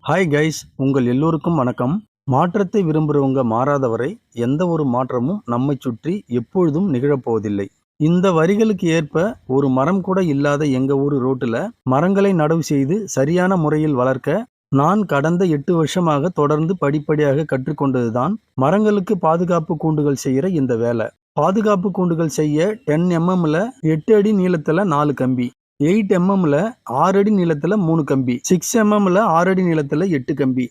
Hi guys, உங்கள் எல்லோருக்கும் வணக்கம். மாற்றத்தை விரும்புகிறவங்க மாறாதவரை எந்த ஒரு மாற்றமும் நம்மை சுற்றி எப்பொழுதும் நிகழப்போவதில்லை. இந்த வரிகளுக்கு ஏற்ப ஒரு மரம் கூட இல்லாத எங்க ஊர் ரோட்டுல மரங்களை நடவு செய்து சரியான முறையில் வளர்க்க நான் கடந்த 8 வருஷமாக தொடர்ந்து படிப்படியாக கற்றுக்கொண்டதுதான் மரங்களுக்கு பாதுகாப்பு கூண்டுகள் செய்யற இந்த வேலை. பாதுகாப்பு கூண்டுகள் செய்ய 10 mmல 8 அடி நீளத்துல 4 கம்பி, 8 mmல 6 அடி நீளத்துல 3 கம்பி, 6 mmல 6 அடி நீளத்துல 8 கம்பி,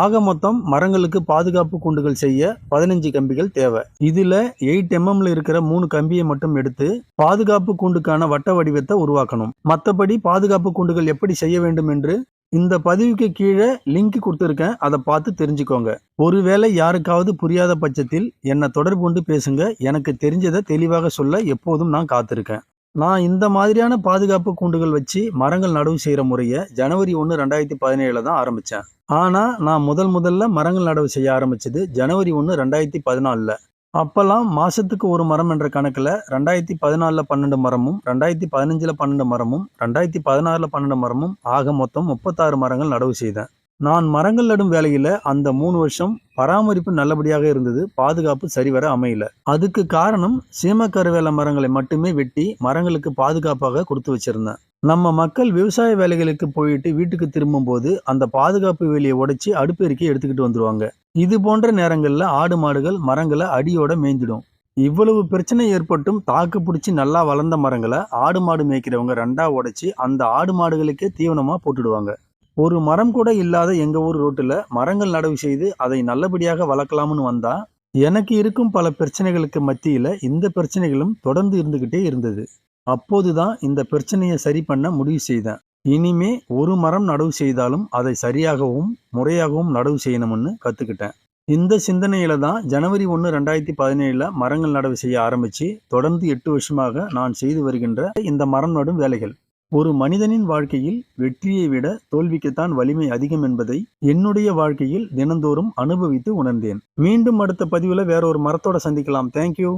ஆக மொத்தம் மரங்களுக்கு பாதுகாப்பு கூண்டுகள் செய்ய 15 கம்பிகள் தேவை. இதுல 8 mmல இருக்கிற 3 கம்பியை மட்டும் எடுத்து பாதுகாப்பு கூண்டுக்கான வட்ட வடிவத்தை உருவாக்கணும். மற்றபடி பாதுகாப்பு கூண்டுகள் எப்படி செய்ய வேண்டும் என்று இந்த பதிவுக்கு கீழே லிங்க் கொடுத்துருக்கேன், அதை பார்த்து தெரிஞ்சுக்கோங்க. ஒருவேளை யாருக்காவது புரியாத பட்சத்தில் என்னை தொடர்பு கொண்டு பேசுங்க. எனக்கு தெரிஞ்சதை தெளிவாக சொல்ல எப்போதும் நான் காத்திருக்கேன். நான் இந்த மாதிரியான பாதுகாப்பு கூண்டுகள் வச்சு மரங்கள் நடவு செய்கிற முறையை ஜனவரி 1, 2017 தான் ஆரம்பித்தேன். ஆனால் நான் முதல்ல மரங்கள் நடவு செய்ய ஆரம்பித்தது ஜனவரி 1, 2014. அப்போல்லாம் மாதத்துக்கு ஒரு மரம் என்ற கணக்கில் 2014 12 மரமும், 2015 12 மரமும், 2016 12 மரமும், ஆக மொத்தம் 36 மரங்கள் நடவு செய்தேன். நான் மரங்கள் நடும் வேலையில் அந்த 3 வருஷம் பராமரிப்பு நல்லபடியாக இருந்தது, பாதுகாப்பு சரிவர அமையல. அதுக்கு காரணம் சீமக்கருவேல மரங்களை மட்டுமே வெட்டி மரங்களுக்கு பாதுகாப்பாக கொடுத்து வச்சிருந்தேன். நம்ம மக்கள் விவசாய வேலைகளுக்கு போயிட்டு வீட்டுக்கு திரும்பும் போது அந்த பாதுகாப்பு வேலியை உடைச்சி அடுப்பெருக்கி எடுத்துக்கிட்டு வந்துருவாங்க. இது போன்ற நேரங்களில் ஆடு மாடுகள் மரங்களை அடியோட மேய்ஞ்சிடும். இவ்வளவு பிரச்சனை ஏற்பட்டும் தாக்கு பிடிச்சி நல்லா வளர்ந்த மரங்களை ஆடு மாடு மேய்க்கிறவங்க 2ஆ உடைச்சி அந்த ஆடு மாடுகளுக்கே தீவனமாக போட்டுடுவாங்க. ஒரு மரம் கூட இல்லாத எங்க ஊர் ரோட்டுல மரங்கள் நடவு செய்து அதை நல்லபடியாக வளர்க்கலாம்னு வந்தா எனக்கு இருக்கும் பல பிரச்சனைகளுக்கு மத்தியில இந்த பிரச்சனைகளும் தொடர்ந்து இருந்துகிட்டே இருந்தது. அப்போதுதான் இந்த பிரச்சனையை சரி பண்ண முடிவு செய்தேன். இனிமே ஒரு மரம் நடவு செய்தாலும் அதை சரியாகவும் முறையாகவும் நடவு செய்யணும்னு கத்துக்கிட்டேன். இந்த சிந்தனையில தான் ஜனவரி 1, 2017 மரங்கள் நடவு செய்ய ஆரம்பிச்சு தொடர்ந்து 8 வருஷமாக நான் செய்து வருகின்ற இந்த மரம் நடும் வேலைகள். ஒரு மனிதனின் வாழ்க்கையில் வெற்றியை விட தோல்விக்குத்தான் வலிமை அதிகம் என்பதை என்னுடைய வாழ்க்கையில் தினந்தோறும் அனுபவித்து உணர்ந்தேன். மீண்டும் அடுத்த பதிவுல வேற ஒரு மரத்தோட சந்திக்கலாம். தேங்க்யூ.